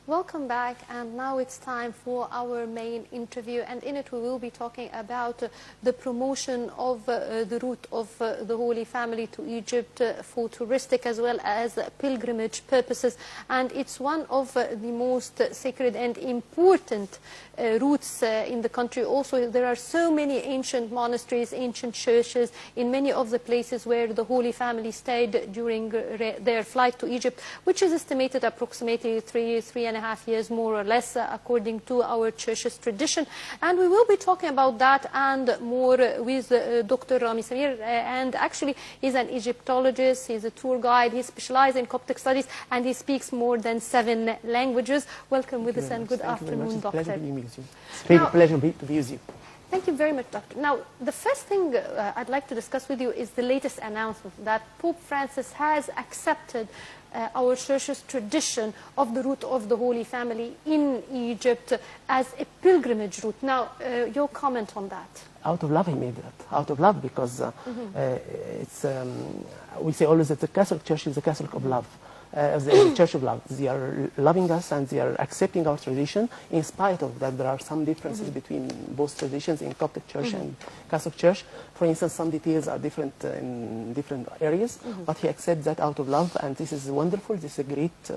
Welcome back, and now it's time for our main interview, and in it we will be talking about the promotion of the route of the Holy Family to Egypt for touristic as well as pilgrimage purposes, and it's one of the most sacred and important routes in the country. Also, there are so many ancient monasteries, ancient churches in many of the places where the Holy Family stayed during their flight to Egypt, which is estimated approximately 3.5 years more or less, according to our church's tradition. And we will be talking about that and more with Dr. Rami, and actually he's an Egyptologist, he's a tour guide, he specializes in Coptic studies, and he speaks more than 7 languages. Welcome with us, and good afternoon, Doctor. It's a pleasure to be with you. Thank you very much, Doctor. Now, the first thing I'd like to discuss with you is the latest announcement that Pope Francis has accepted our church's tradition of the route of the Holy Family in Egypt as a pilgrimage route. Now, your comment on that? Out of love he made that. Out of love, because we say always that the Catholic Church is the Catholic of love. The Church of Love. They are loving us and they are accepting our tradition, in spite of that there are some differences between both traditions in Coptic Church and Catholic Church. For instance, some details are different in different areas, but he accepts that out of love, and this is wonderful. This is a great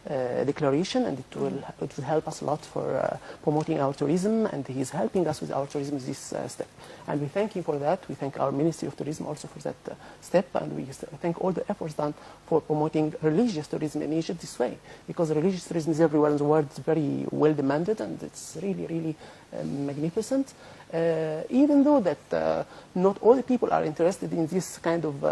declaration, and it will help us a lot for promoting our tourism, and he's helping us with our tourism with this step. And we thank him for that. We thank our Ministry of Tourism also for that step, and we thank all the efforts done for promoting religious tourism in Egypt this way, because religious tourism is everywhere in the world. It's very well demanded, and it's really, really magnificent. Even though that not all the people are interested in this kind of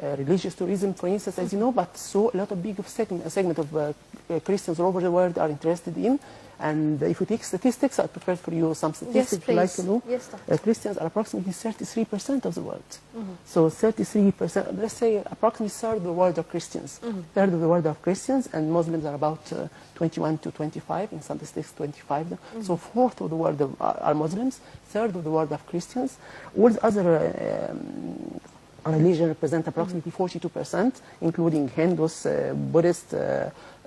religious tourism, for instance, as you know, but so a lot of big segment of Christians all over the world are interested in. And if we take statistics, I prepared for you some statistics you'd like to know. Yes, Christians are approximately 33% of the world. So 33%, let's say approximately a third of the world are Christians. Third of the world are Christians, and Muslims are about 21 to 25, in some statistics 25. So fourth of the world are Muslims, third of the world are Christians. All the other religion represent approximately 42%, including Hindus, Buddhists,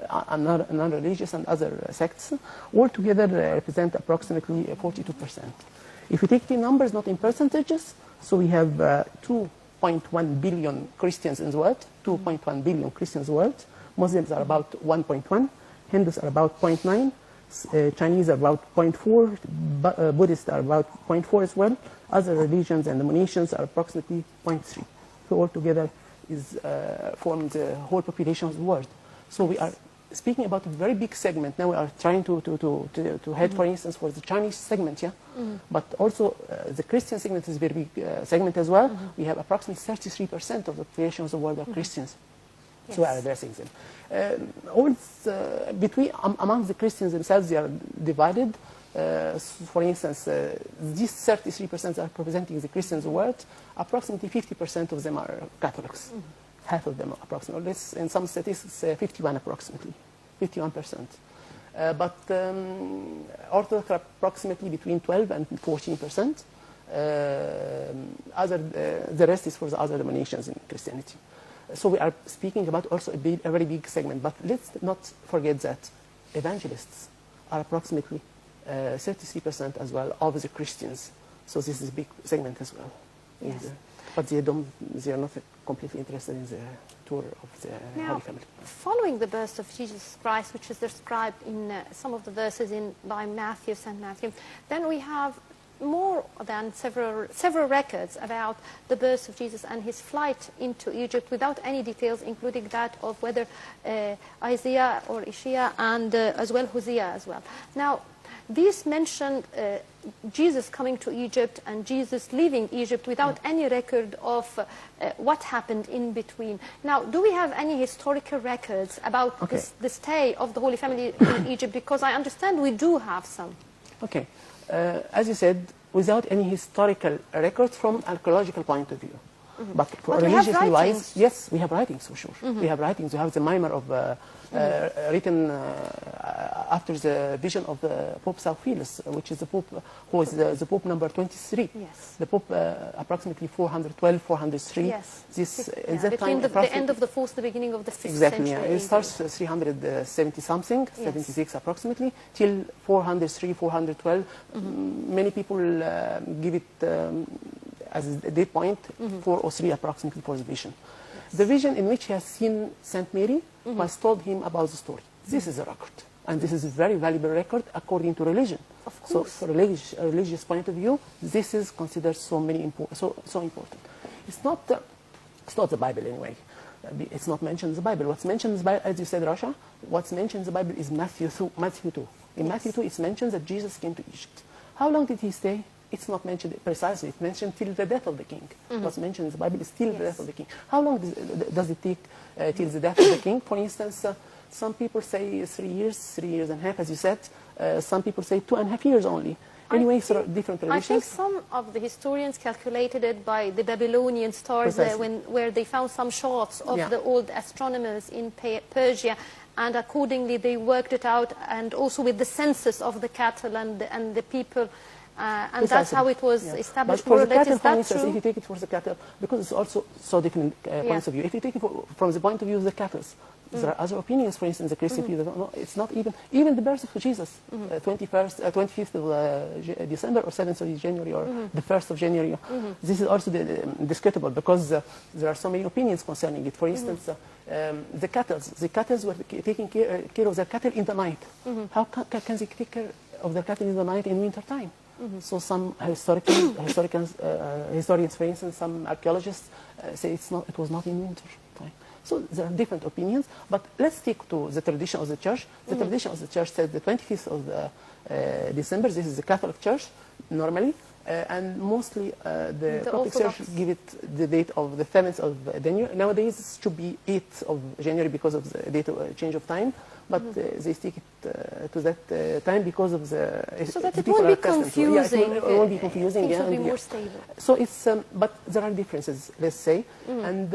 non-religious and other sects. All together represent approximately 42%. If we take the numbers, not in percentages, so we have 2.1 billion Christians in the world, 2.1 billion Christians in the world. Muslims are about 1.1, Hindus are about 0.9, Chinese are about 0.4, Buddhists are about 0.4 as well. Other religions and denominations are approximately 0.3. So altogether form the whole population of the world. So we are speaking about a very big segment. Now we are trying to head, for instance, for the Chinese segment, but also the Christian segment is a very big segment as well. We have approximately 33% of the population of the world are Christians. So we are addressing them. Among the Christians themselves, they are divided. For instance, these 33% are representing the Christians of the world. Approximately 50% of them are Catholics. Half of them approximately. In some statistics, 51 approximately, 51%. But Orthodox are approximately between 12 and 14%. The rest is for the other denominations in Christianity. So we are speaking about also a very big segment. But let's not forget that evangelists are approximately 33% as well of the Christians. So this is a big segment as well. Yes. But they are not completely interested in the tour of the Holy Family. Following the birth of Jesus Christ, which is described in some of the verses by Matthew, St. Matthew, then we have more than several records about the birth of Jesus and his flight into Egypt, without any details, including that of whether Isaiah or Isaiah and as well Hosea as well. Now, these mentioned Jesus coming to Egypt and Jesus leaving Egypt without any record of what happened in between. Now, do we have any historical records about the stay of the Holy Family in Egypt? Because I understand we do have some. Okay. As you said, without any historical records from archaeological point of view. But for religiously wise, yes, we have writings for sure. We have writings. We have the mimer of written after the vision of Pope Theophilus, which is the Pope who is the Pope number 23. Yes. The Pope approximately 412, 403. Yes. This yeah, that between time, the end of the 4th, the beginning of the 5th exactly, century. yeah. It starts 370 something, 76 approximately, till 403, 412. Many people give it as a date point, 403 approximately for the vision. The vision in which he has seen Saint Mary has told him about the story. This is a record, and this is a very valuable record according to religion. Of So, course. from a religious point of view, this is considered so important. It's not the Bible anyway. It's not mentioned in the Bible. What's mentioned in the Bible, as you said, Rasha, what's mentioned in the Bible is Matthew 2. In Matthew 2, it's mentioned that Jesus came to Egypt. How long did he stay? It's not mentioned precisely. It's mentioned till the death of the king. What's mentioned in the Bible is till the death of the king. How long does it take till the death of the king? For instance, some people say 3 years, 3 years and a half, as you said. Some people say 2.5 years only. Anyway, so different traditions. I think some of the historians calculated it by the Babylonian stars, where they found some charts of the old astronomers in Persia, and accordingly they worked it out, and also with the census of the cattle and the people. And that's how it was established. But for the cattle, is for that instance, true? if you take it for the cattle, because it's also so different points of view. If you take it from the point of view of the cattle, there are other opinions. For instance, the Christian people, no, it's not even the birth of Jesus, 25th of December or 7th of January or the 1st of January. This is also discutable because there are so many opinions concerning it. For instance, the cattle were taking care of their cattle in the night. How can they take care of their cattle in the night in winter time? So some historians, for instance, some archaeologists say it was not in winter time. So there are different opinions, but let's stick to the tradition of the church. The tradition of the church says the 25th of December. This is the Catholic Church normally, and mostly the Coptic Church give it the date of the 7th of January. Nowadays it should be 8th of January because of the date of change of time. But they stick it to that time because of the... So that it won't be confusing. It won't be confusing. Things will be more stable. So it's... but there are differences, let's say. And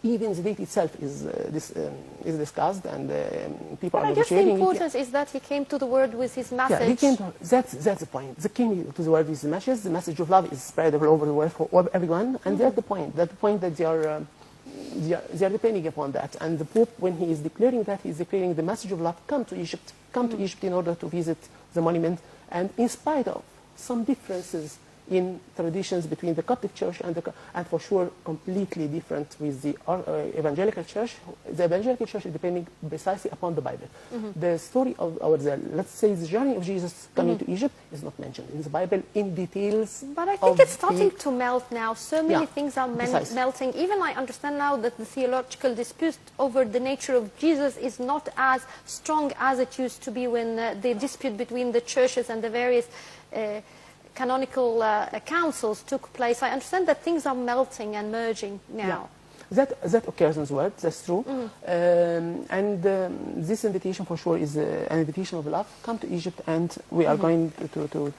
even the date itself is discussed, and people are negotiating. I guess the importance is that he came to the world with his message. Yeah, he came to, that's the point. He came to the world with his message. The message of love is spread all over the world for everyone. And that's the point. That's the point that they are depending upon that. And the Pope, when he is declaring that, he is declaring the message of love, come to Egypt in order to visit the monument. And in spite of some differences in traditions between the Coptic Church and for sure completely different with the Evangelical Church. The Evangelical Church is depending precisely upon the Bible. The story of let's say, the journey of Jesus coming to Egypt is not mentioned in the Bible in details. But I think it's starting to melt now. So many things are melting. Even I understand now that the theological dispute over the nature of Jesus is not as strong as it used to be when the dispute between the churches and the various canonical councils took place. I understand that things are melting and merging now. Yeah. That occurs in the world, that's true. This invitation for sure is an invitation of love. Come to Egypt, and we are going to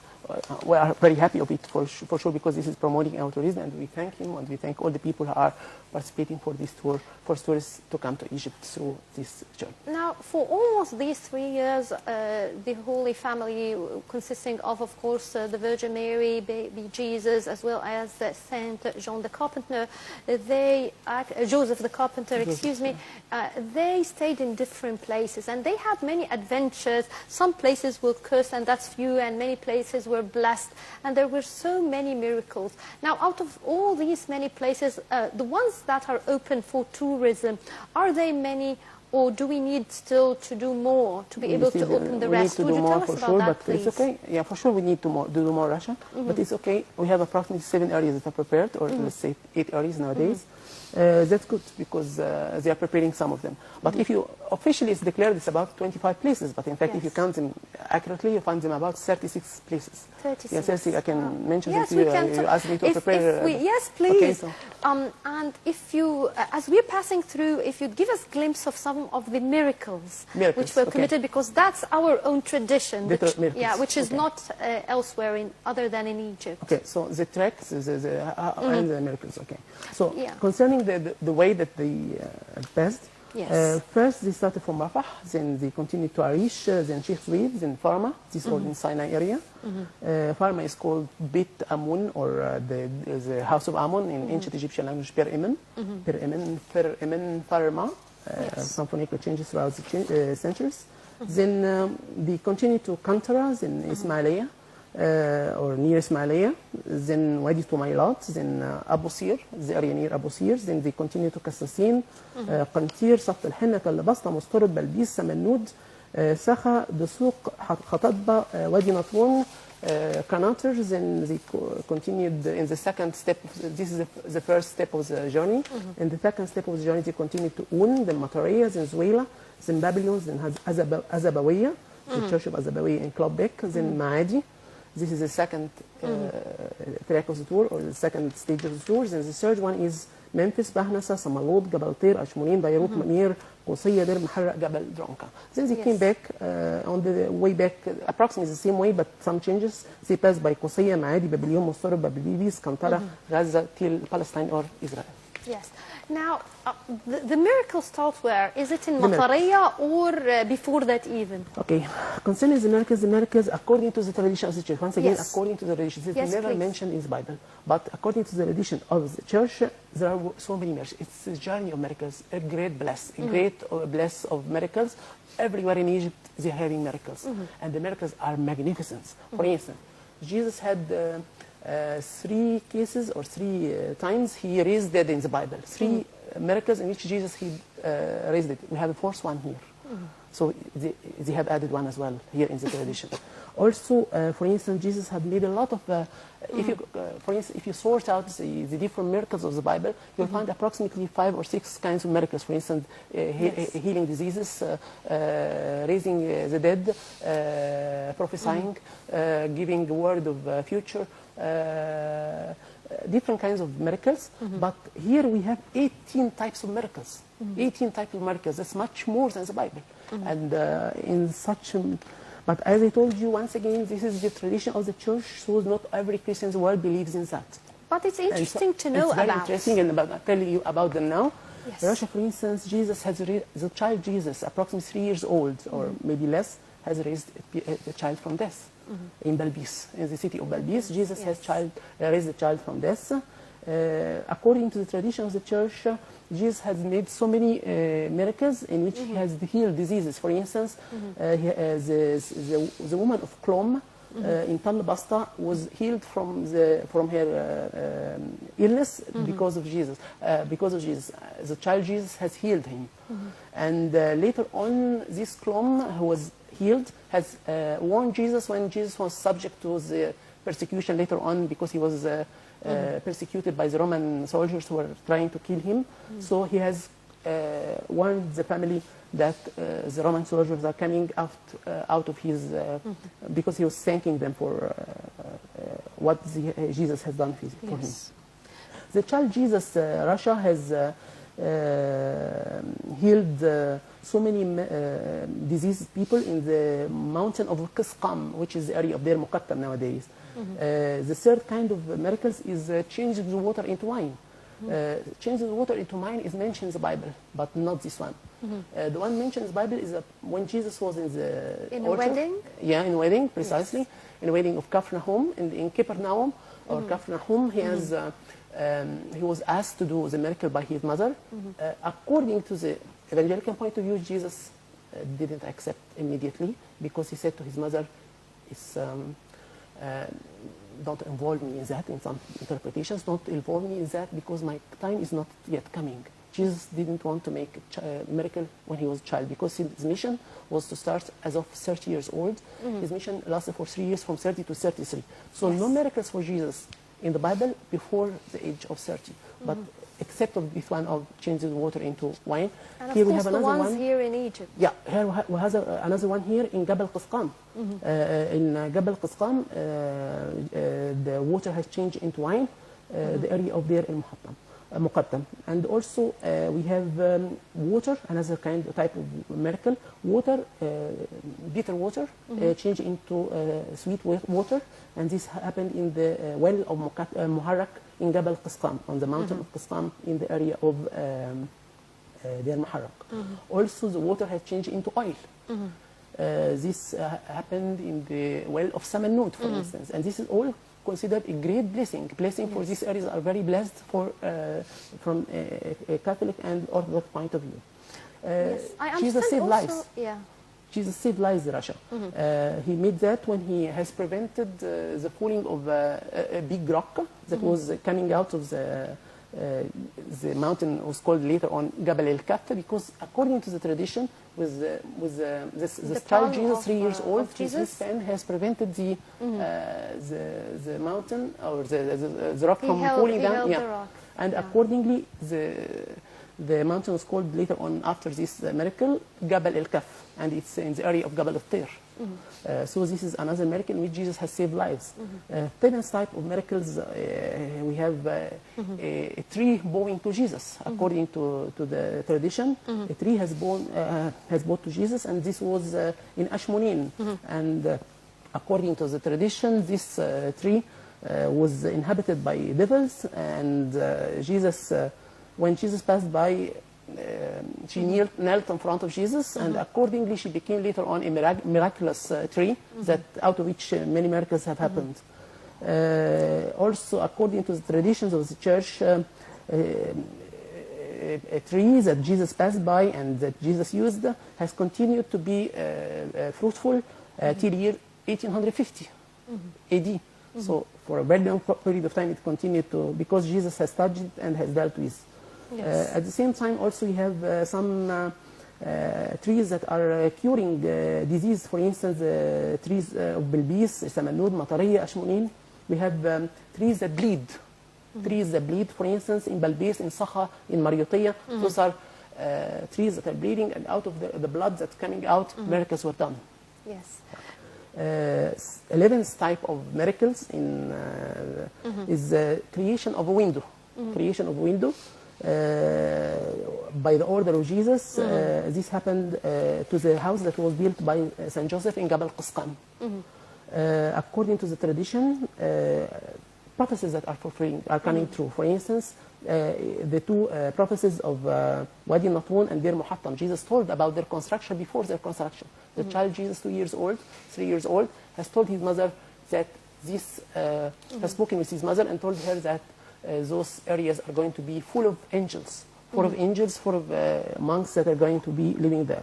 we are very happy of it for sure, because this is promoting our tourism, and we thank him, and we thank all the people who are participating for this tour, for tourists to come to Egypt through this journey. Now, for almost these 3 years, the Holy Family, consisting of course, the Virgin Mary, baby Jesus, as well as Saint John the Carpenter, Joseph the Carpenter, excuse me, they stayed in different places, and they had many adventures. Some places were cursed, and that's few, and many places were blessed, and there were so many miracles. Now, out of all these many places, the ones that are open for tourism, are they many, or do we need still to do more to be able to open the rest? Would you tell us about that, please? It's okay. Yeah, for sure we need to do more, Russia, but it's okay. We have approximately 7 areas that are prepared, or let's say 8 areas nowadays. That's good, because they are preparing some of them. But if you officially it's declared it's about 25 places, but in fact if you count them accurately, you find them about 36 places. 36. Yes, I can mention yes, them to you. You asked me to prepare. Yes, please. Okay, so. And if you, as we're passing through, if you'd give us a glimpse of some of the miracles which were committed, because that's our own tradition, which is not elsewhere other than in Egypt. Okay, so the tracks and the miracles. Okay, so concerning the way that they passed, Yes. First, they started from Rafah, then they continued to Arish, then Sheikh Zweid, then Farma. This is all in Sinai area. Farma is called Beit Amun, or the House of Amun in ancient Egyptian language, Per Emen. Per Emen, Farma. Some phonetical changes throughout the centuries. Then they continued to Kantara, then Ismailia, or near Ismailia, then Wadi Tumaylat, then Abu Sir, the area near Abu Sir, then they continue to Kassasin, قنطير, صف الحنة، تل بسطة، مسترد، بلبيس، سمنود، سخا، دسوق، خطبة، وادي نطرون, Kanater. Then they continued in the second step. This is the first step of the journey. In the second step of the journey, they continued to Un, then Matariya, then Zuela, then Babylon, then Azabawiya, the church of Azabawiya in Klobek, then Maadi. This is the second track of the tour, or the second stage of the tour. Then the third one is Memphis, Bahnasa, Samalot, Gabal Tir, Ashmunin, Beirut, Manir, Qusayya, Der Muharraq, Gabal Dronka. Then they came back on the way back, approximately the same way, but some changes. They passed by Qusayya, Maadi, Babylon, Mustarab, Babilibis, Kantara, Gaza, till Palestine or Israel. Yes. Now, the miracle starts where? Is it in Matariya or before that even? Okay. Concerning the miracles, according to the tradition of the church, once again, according to the tradition, it's never mentioned in the Bible, but according to the tradition of the church, there are so many miracles. It's a journey of miracles, a great bless of miracles. Everywhere in Egypt, they're having miracles, and the miracles are magnificent. For instance, Jesus had 3 cases or 3 times he raised dead in the Bible. 3 miracles in which Jesus raised it. We have the 4th one here. So they have added one as well here in the tradition. Also, for instance, Jesus had made a lot of, for instance, if you sort out the different miracles of the Bible, you'll find approximately 5 or 6 kinds of miracles. For instance, healing diseases, raising the dead, prophesying, giving the word of future, different kinds of miracles. But here we have 18 types of miracles. 18 types of miracles. That's much more than the Bible. And in such but as I told you, once again, this is the tradition of the church, so not every Christian in the world believes in that. But it's interesting to know about. It's very interesting, and I'll tell you about them now. Yes. Russia, for instance, Jesus has the child Jesus, approximately 3 years old, or maybe less, has raised a child from death in Balbis, in the city of Balbis. Jesus has raised a child from death. According to the tradition of the church, Jesus has made so many miracles in which he has healed diseases. For instance, the woman of Klom in Tal Basta was healed from her illness because of Jesus. The child Jesus has healed him. And later on, this Klom who was healed has warned Jesus when Jesus was subject to the persecution later on, because he was persecuted by the Roman soldiers who were trying to kill him. So he has warned the family that the Roman soldiers are coming out of his, because he was thanking them for what Jesus has done for him. The child Jesus, Russia has healed so many diseased people in the mountain of Qisqam, which is the area of Deir Muqattam nowadays. The third kind of miracles is changing the water into wine. Changing the water into wine is mentioned in the Bible, but not this one. The one mentioned in the Bible is when Jesus was in the a wedding? Yeah, in a wedding, precisely. Yes. In a wedding of Capernaum, in Capernaum, or Capernaum, he was asked to do the miracle by his mother. According to the evangelical point of view, Jesus didn't accept immediately, because he said to his mother, don't involve me in that. In some interpretations, don't involve me in that, because my time is not yet coming. Jesus didn't want to make a miracle when he was a child, because his mission was to start as of 30 years old. His mission lasted for 3 years, from 30 to 33. So no miracles for Jesus in the Bible before the age of 30. But except of this one of changing water into wine. And here we have another one here in Egypt. Yeah, here we have another one here in Jabal Qisqam. In Jabal Qisqam, the water has changed into wine, the area of Deir al-Muqattam. And also we have water, another type of miracle. Water, bitter water, changed into sweet water. And this happened in the well of Muharraq in Jabal Qisqam, on the mountain of Qisqam, in the area of دير محرق. Also the water has changed into oil. This happened in the well of Samanud, for instance, and this is all considered a great blessing. Blessing for these areas are very blessed for from a Catholic and Orthodox point of view. I Jesus saved also, lives. yeah. Jesus saved lives in Russia. He made that when he has prevented the falling of a big rock that was coming out of the mountain was called later on Jabal el-Kaf, because according to the tradition, with this child Jesus, 3 years old, his fan has prevented the mountain or the rock from falling down. Yeah. And accordingly, the mountain was called later on after this miracle Jabal el-Kaf, and it's in the area of Jabal al-Tir. So this is another miracle in which Jesus has saved lives. Tenth type of miracles, we have a tree bowing to Jesus. According to the tradition, a tree has bowed to Jesus, and this was in Ashmonin. And according to the tradition, this tree was inhabited by devils, and when Jesus passed by, she knelt in front of Jesus, and accordingly she became later on a miraculous tree that out of which many miracles have happened. Also, according to the traditions of the church, a tree that Jesus passed by and that Jesus used has continued to be fruitful till year 1850 AD. So for a very long period of time it continued to, because Jesus has touched it and has dealt with. At the same time, also we have some trees that are curing disease. For instance, trees of Bilbis, Samanud, Matariya, Ashmonin. We have trees that bleed. Trees that bleed, for instance, in Balbis, in Sakha, in Mariyutiya. Those are trees that are bleeding, and out of the blood that's coming out, miracles were done. Yes. 11th type of miracles is the creation of a window. Creation of a window. By the order of Jesus, this happened to the house that was built by Saint Joseph in Jabal Qasqan. According to the tradition, prophecies that are fulfilling are coming true. For instance, the two prophecies of Wadi Natun and Bir Muhattam, Jesus told about their construction before their construction. The child Jesus, 2 years old, 3 years old, has told his mother that this, has spoken with his mother and told her that those areas are going to be full of angels, full of monks that are going to be living there.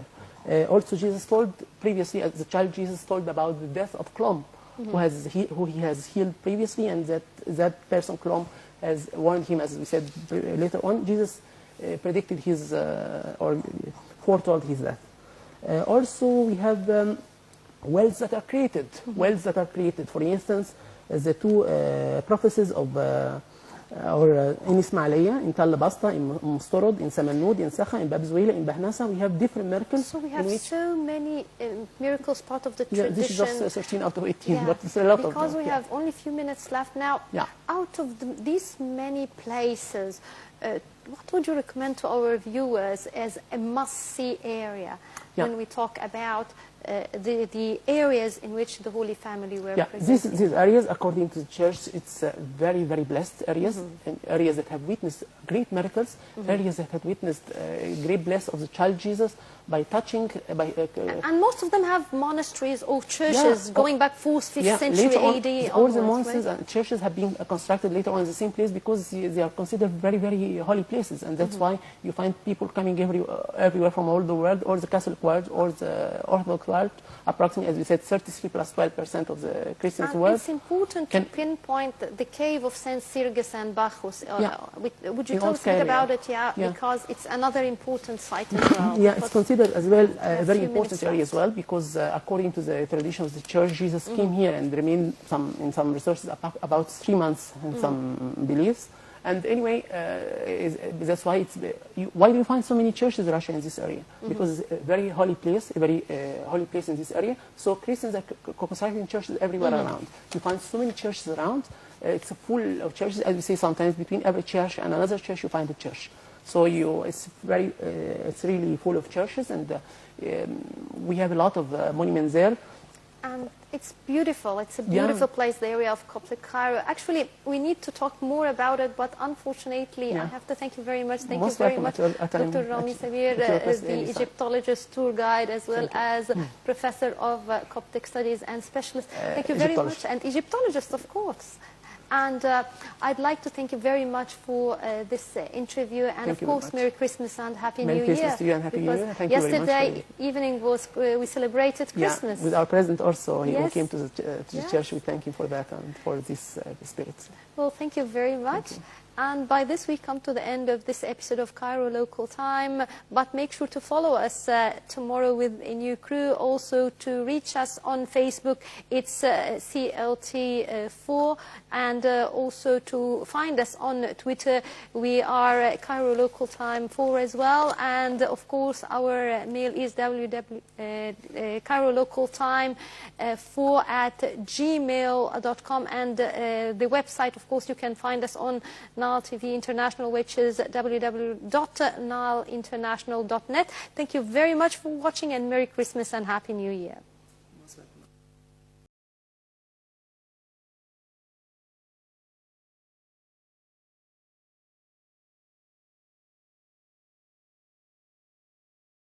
Also, Jesus told previously, as the child Jesus told about the death of Klom, who he has healed previously, and that person Klom has warned him, as we said later on. Jesus predicted his or foretold his death. Also, we have wells that are created. Wells that are created. For instance, the two prophecies of in Ismailia, in Tal Basta, in Mustorod, in Samanud, in Sakha, in Bab Zuwayla, in Bahnasa, we have different miracles. So we have so many miracles part of the tradition. This is just 13 out of 18, but it's a lot of them. Because we have only a few minutes left now. Out of these many places, what would you recommend to our viewers as a must-see area when we talk about the areas in which the Holy Family were present? These areas, according to the Church, it's very, very blessed areas, and areas that have witnessed great miracles, areas that have witnessed great bless of the child Jesus by touching. And most of them have monasteries or churches going back 4th, 5th century AD. All the monasteries and churches have been constructed later on in the same place because they are considered very, very holy places, and that's why you find people coming everywhere from all the world, or the Catholic world, or the Orthodox world. Approximately, as we said, 33 plus 12% of the Christians world. It's important to pinpoint the cave of Saint Sirgus and Bacchus. Would you tell us a bit about it? Because it's another important site as well. It's considered as well a very important area as well, because according to the tradition of the Church, Jesus came here and remained in some resources about 3 months in some beliefs. And anyway, that's why why do you find so many churches in Russia in this area? Because it's a very holy place, in this area. So Christians are constructing churches everywhere around. You find so many churches around. It's full of churches, as we say sometimes. Between every church and another church, you find a church. So it's really full of churches, and we have a lot of monuments there. And it's beautiful. It's a beautiful place, the area of Coptic Cairo. Actually, we need to talk more about it, but unfortunately, I have to thank you very much. Thank you very much, Dr. Rami Sabir, the Egyptologist tour guide, as well as Professor of Coptic Studies and Specialist. Thank you very much. And Egyptologist, of course. And I'd like to thank you very much for this interview. And of course, Merry Christmas and Happy New Year. Merry Christmas to you and Happy New Year. Thank you very much. Yesterday evening was we celebrated Christmas. With our president also. He came to the church. We thank him for that and for this spirit. Well, thank you very much. And by this, we come to the end of this episode of Cairo Local Time. But make sure to follow us tomorrow with a new crew. Also, to reach us on Facebook, it's CLT4. And also to find us on Twitter, we are Cairo Local Time 4 as well. And of course, our mail is cairolocaltime4@gmail.com. And the website, of course, you can find us on Nile TV International, which is www.nileinternational.net. Thank you very much for watching, and Merry Christmas and Happy New Year.